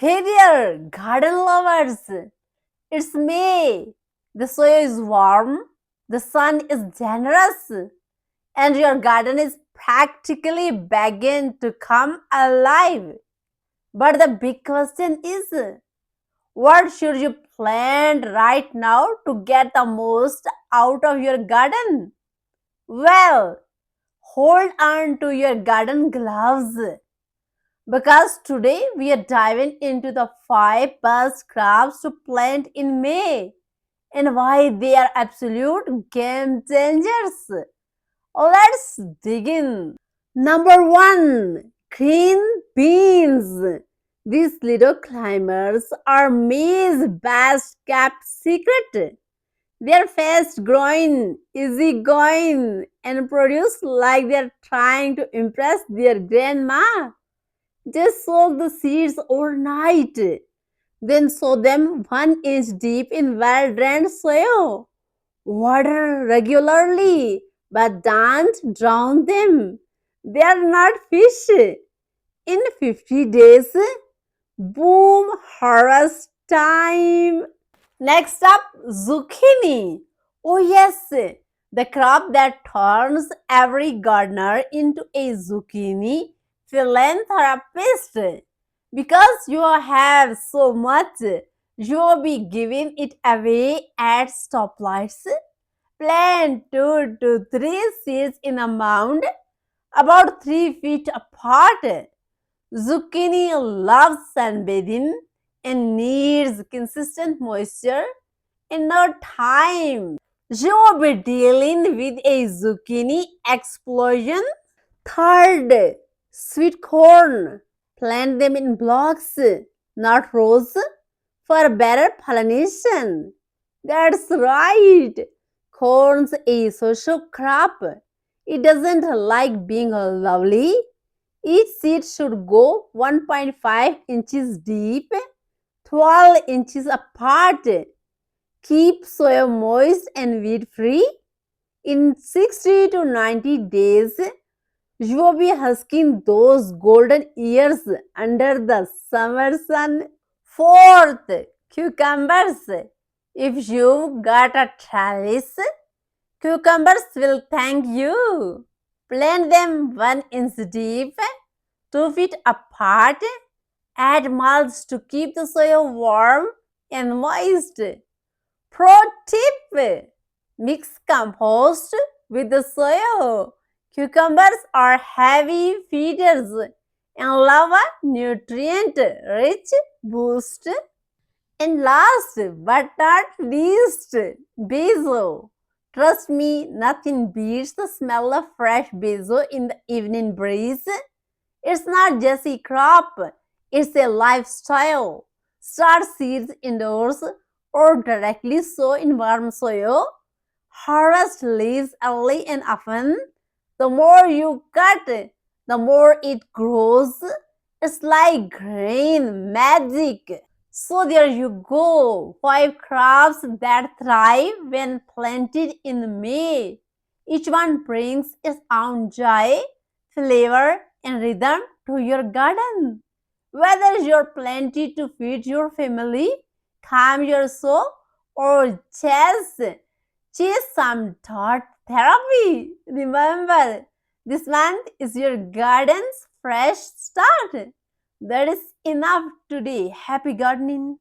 Hey there, garden lovers! It's May. The soil is warm, the sun is generous, and your garden is practically begging to come alive. But the big question is, what should you plant right now to get the most out of your garden? Well, hold on to your garden gloves because today we are diving into the five best crops to plant in May and why they are absolute game changers. Let's dig in. Number one, green beans. These little climbers are May's best kept secret. They are fast growing, easy going, and produce like they are trying to impress their grandma. Just soak the seeds overnight. Then sow them 1 inch deep in well drained soil. Water regularly, but don't drown them. They are not fish. In 50 days, boom, harvest time. Next up, zucchini. Oh, yes, the crop that turns every gardener into a zucchini philanthropist. Because you have so much, you will be giving it away at stoplights. Plant 2 to 3 seeds in a mound about 3 feet apart. Zucchini loves sunbathing and needs consistent moisture. In no time, you will be dealing with a zucchini explosion. Third, sweet corn. Plant them in blocks, not rows, for better pollination. That's right. Corn's a social crop. It doesn't like being lovely. Each seed should go 1.5 inches deep, 12 inches apart. Keep soil moist and weed free. In 60 to 90 days, you will be husking those golden ears under the summer sun. Fourth, cucumbers. If you got a trellis, cucumbers will thank you. Plant them 1 inch deep, 2 feet apart. Add mulch to keep the soil warm and moist. Pro tip, mix compost with the soil. Cucumbers are heavy feeders and love a nutrient rich boost. And last but not least, basil. Trust me, nothing beats the smell of fresh basil in the evening breeze. It's not just a crop, it's a lifestyle. Start seeds indoors or directly sow in warm soil. Harvest leaves early and often. The more you cut, the more it grows. It's like green magic. So there you go. 5 crops that thrive when planted in May. Each one brings its own joy, flavor, and rhythm to your garden. Whether you're planted to feed your family, calm your soul, or chase some thought therapy. Remember, this month is your garden's fresh start. That is enough today. Happy gardening.